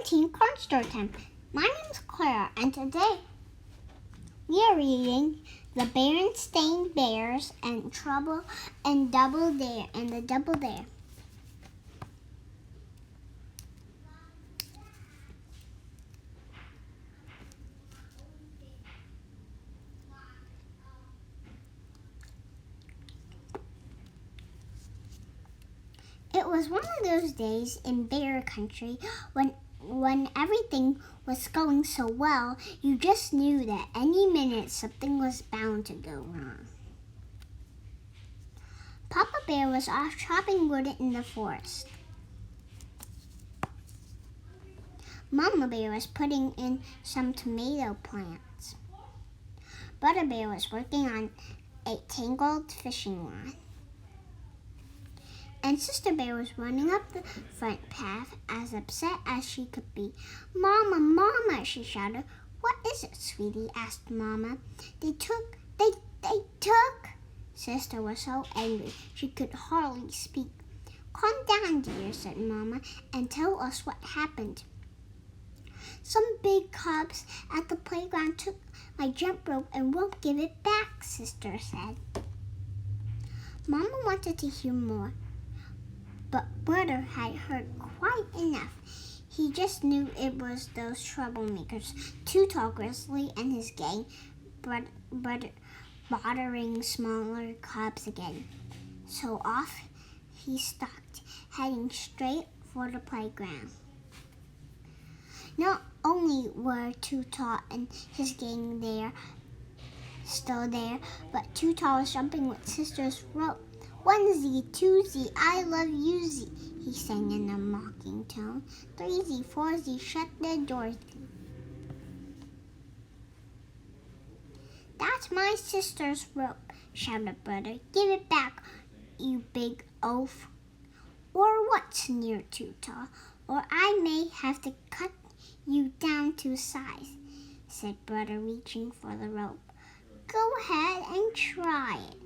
Team Cornstar Time. My name's Clara, and today we are reading The Berenstein Bears and Trouble and Double Dare and the Double Dare. It was one of those days in bear country when everything was going so well, you just knew that any minute something was bound to go wrong. Papa Bear was off chopping wood in the forest. Mama Bear was putting in some tomato plants. Brother Bear was working on a tangled fishing line. And Sister Bear was running up the front path as upset as she could be. "Mama, Mama," she shouted. "What is it, sweetie?" asked Mama. They took. Sister was so angry she could hardly speak. "Calm down, dear," said Mama, "and tell us what happened." "Some big cubs at the playground took my jump rope and won't give it back," Sister said. Mama wanted to hear more, but Brother had heard quite enough. He just knew it was those troublemakers, Too Tall Grizzly and his gang, bothering smaller cubs again. So off he stalked, heading straight for the playground. Not only were Too Tall and his gang still there, but Too Tall was jumping with Sister's rope. "1Z, 2Z, I love you-Z," he sang in a mocking tone. "3Z, 4Z, shut the door." "That's my sister's rope," shouted Brother. "Give it back, you big oaf." "Or what?" sneered Too Tall. "Or I may have to cut you down to size," said Brother, reaching for the rope. "Go ahead and try it,"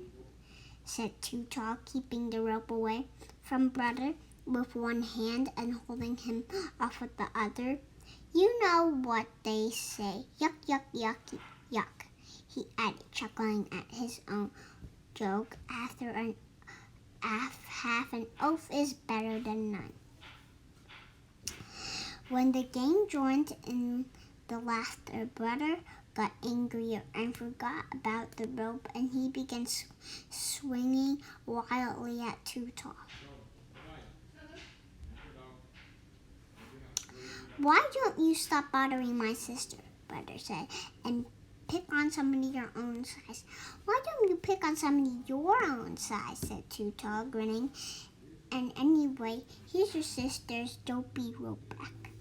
said Too Tall, keeping the rope away from Brother with one hand and holding him off with the other. "You know what they say, yuck, yuck, yuck, yuck," he added, chuckling at his own joke. After half an oaf is better than none. When the gang joined in the laughter, Brother got angrier and forgot about the rope, and he began swinging wildly at Too Tall. "Why don't you stop bothering my sister?" Brother said, "and pick on somebody your own size." "Why don't you pick on somebody your own size?" said Too Tall, grinning. "And anyway, here's your sister's dopey rope back."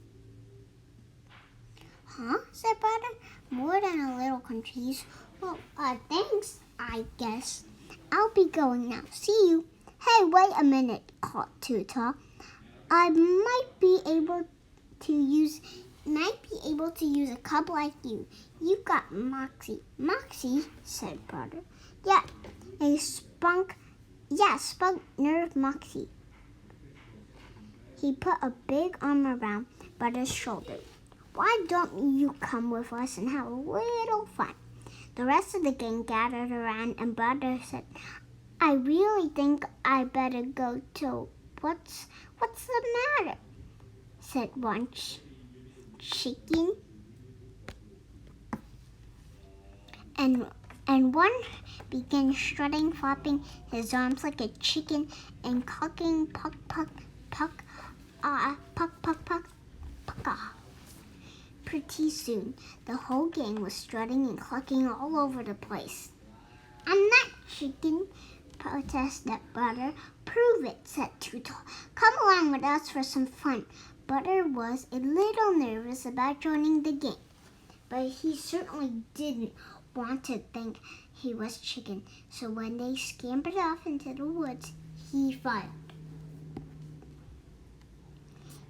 "Huh?" said Brother. "More than a little confused. "Well, thanks, I guess. I'll be going now. See you." "Hey, wait a minute," called Too Tall. "I might be able to use a cub like you. You've got moxie." "Moxie?" said Brother. "Yeah, spunk nerve moxie." He put a big arm around Brother's shoulder. "Why don't you come with us and have a little fun?" The rest of the gang gathered around, and Brother said, "I really think I better go too." What's the matter?" said one chicken. And one began strutting, flopping his arms like a chicken and clucking puck, puck, puck, puck, puck, puck, puck. Pretty soon, the whole gang was strutting and clucking all over the place. "I'm not chicken," protested Brother. "Prove it," said Too Tall. "Come along with us for some fun." Brother was a little nervous about joining the gang, but he certainly didn't want to think he was chicken. So when they scampered off into the woods, he followed.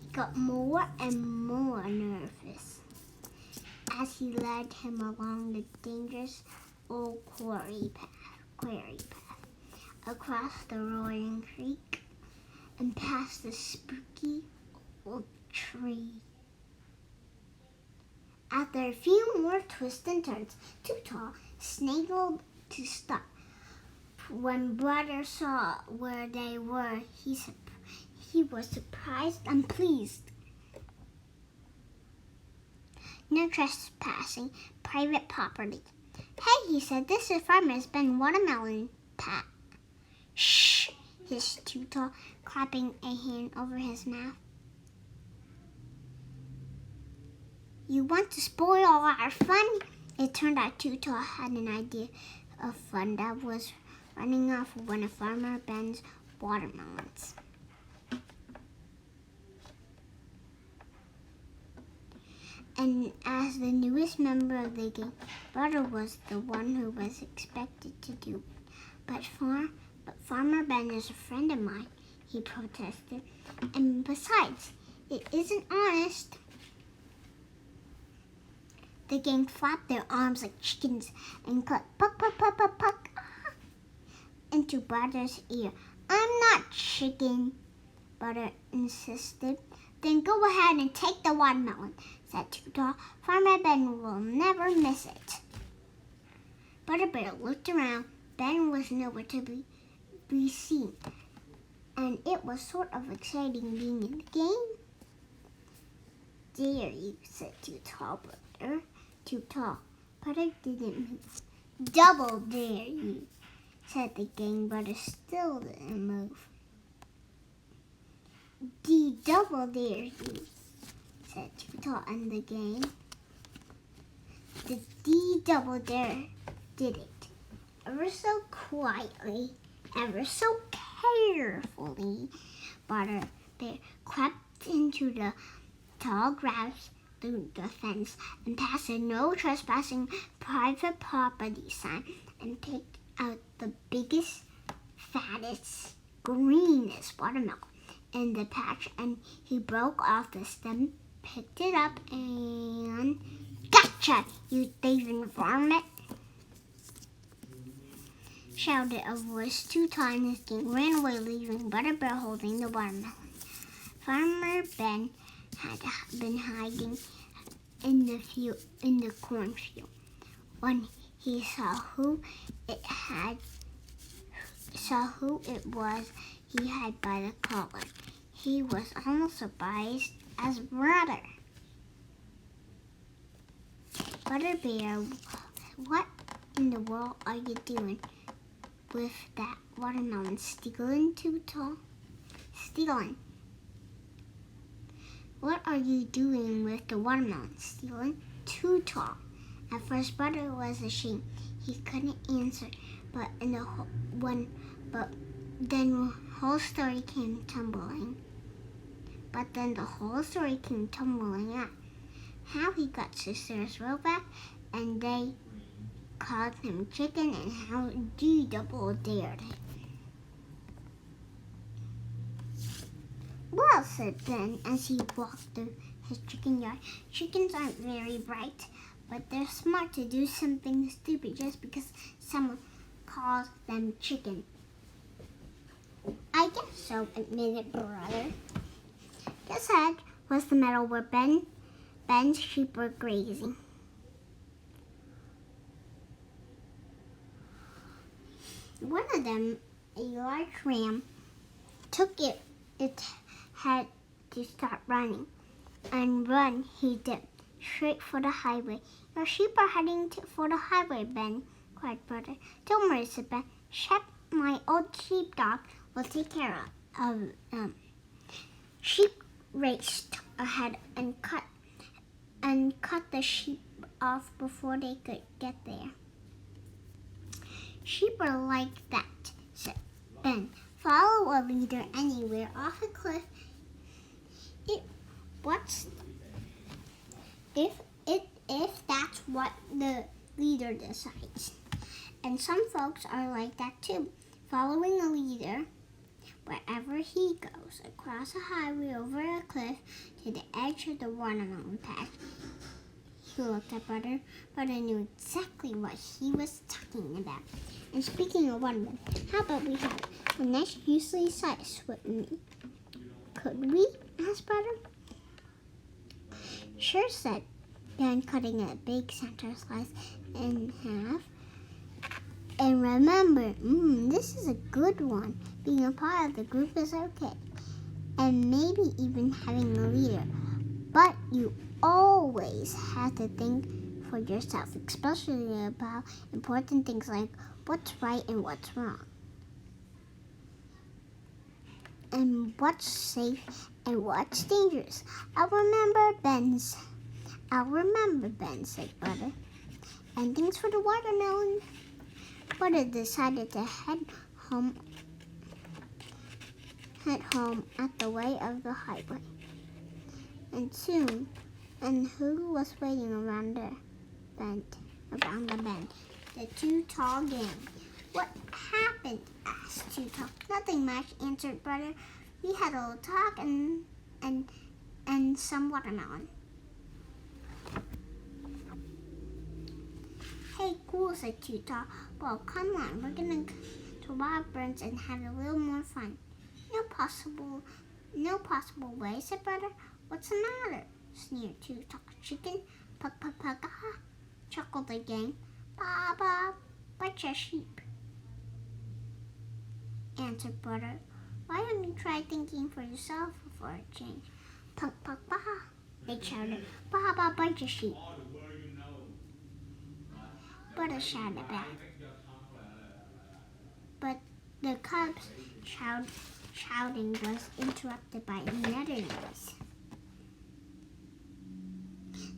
He got more and more nervous as he led him along the dangerous old quarry path, across the roaring creek, and past the spooky old tree. After a few more twists and turns, Too-Tall snaggled to stop. When Brother saw where they were, he was surprised and pleased. No trespassing, private property. Hey, he said, this is Farmer's Ben Watermelon Pat. Shh, hissed Too-Tall, clapping a hand over his mouth. You want to spoil our fun? It turned out Too-Tall had an idea of fun that was running off one of Farmer Ben's watermelons. And as the newest member of the gang, Brother was the one who was expected to do it. But Farmer Ben is a friend of mine, he protested. And besides, it isn't honest. The gang flapped their arms like chickens and clucked puck, puck, puck, puck, puck into Brother's ear. I'm not chicken, Brother insisted. Then go ahead and take the watermelon, said Too-Tall. Farmer Ben will never miss it. Brother Bear looked around. Ben was nowhere to be seen, and it was sort of exciting being in the game. Dare you, said Too-Tall, Brother. Too-Tall. Brother didn't move. Double dare you, said the gang. Brother still didn't move. Double dare you, said Too-Tall and the gang. The double dare did it, ever so quietly, ever so carefully. Brother Bear crept into the tall grass through the fence and past a no trespassing private property sign and picked out the biggest, fattest, greenest watermelon in the patch, and he broke off the stem, picked it up, and gotcha, you thieving varmint! Shouted a voice. Too-Tall and his gang ran away, leaving Brother Bear holding the watermelon. Farmer Ben had been hiding in the cornfield. When he saw who it was, he hid by the collar. He was almost surprised as Brother. Brother Bear, what in the world are you doing with that watermelon? Stealing, Too-Tall? Stealing. What are you doing with the watermelon? Stealing? Too-Tall. At first, Brother was ashamed. He couldn't answer, but then the whole story came tumbling. Out. How he got Sister's robot, and they called him chicken, and how he double dared him. Well, said Ben as he walked through his chicken yard, chickens aren't very bright, but they're smart to do something stupid just because someone calls them chicken. I guess so, admitted Brother. Just ahead was the meadow where Ben's sheep were grazing. One of them, a large ram, took it had to start running. And run he did, straight for the highway. Your sheep are heading for the highway, Ben, cried Brother. Don't worry, said Ben. Shep, my old sheepdog, will take care of them. Sheep raced ahead and cut the sheep off before they could get there. Sheep are like that, said Ben. Follow a leader anywhere off a cliff. If that's what the leader decides. And some folks are like that too, following a leader wherever he goes, across a highway, over a cliff, to the edge of the watermelon patch. He looked at Brother. Brother knew exactly what he was talking about. And speaking of watermelon, how about we have a nice juicy slice with me? Could we? Asked Brother. Sure, said then cutting a big center slice in half. And remember, this is a good one. Being a part of the group is okay. And maybe even having a leader. But you always have to think for yourself, especially about important things like what's right and what's wrong. And what's safe and what's dangerous. I'll remember Ben's, said Butter. And thanks for the watermelon. Butter decided to head home at the way of the highway. And who was waiting around the bend? The Too Tall gang. What happened? Asked Too Tall. Nothing much, answered Butter. We had a little talk and some watermelon. Hey, cool, said Too Tall. Well, come on, we're gonna go to Wild Burns and have a little more fun. No possible way, said Butter. What's the matter? Sneered Too Tall. Chicken? Pug, chuckled the gang. Ba, bunch of sheep, answered Butter. Why don't you try thinking for yourself for a change? Pug, they shouted. Ba, bunch of sheep. Butter shouted back. But the cubs' shouting was interrupted by another noise.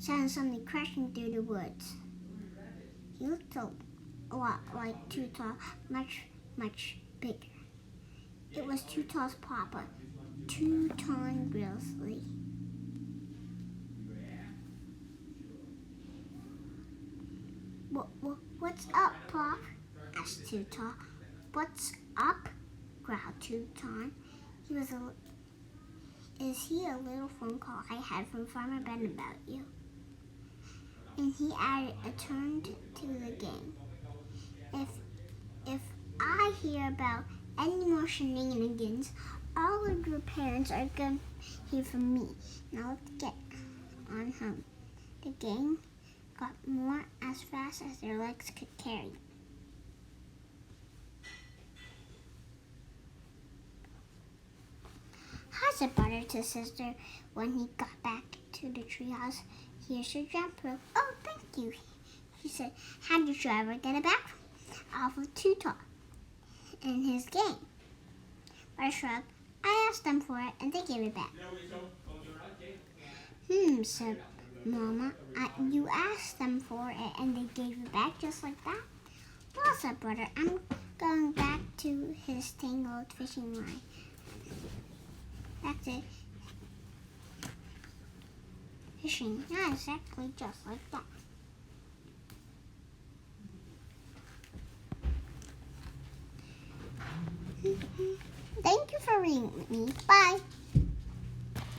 Sounded something crashing through the woods. He looked a lot like Too Tall, much bigger. It was Too Tall's papa, Too Tall Grizzly. What's up, Pop? Asked Too Tall. What's up? Growled Too Tall. Is he a little phone call I had from Farmer Ben about you? And he added a turn to the gang. If I hear about any more shenanigans, all of your parents are going to hear from me. Now let's get on home. The gang got more as fast as their legs could carry. Hi, said Butter to Sister when he got back to the treehouse. Here's your jump rope. Oh, thank you, she said. How did you ever get it back off of Too Tall and his gang? Butter shrugged. I asked them for it, and they gave it back. Said Mama. You asked them for it, and they gave it back just like that? Well, said Butter, I'm going back to his tangled fishing line. That's it. Fishing, not exactly just like that. Thank you for reading with me. Bye.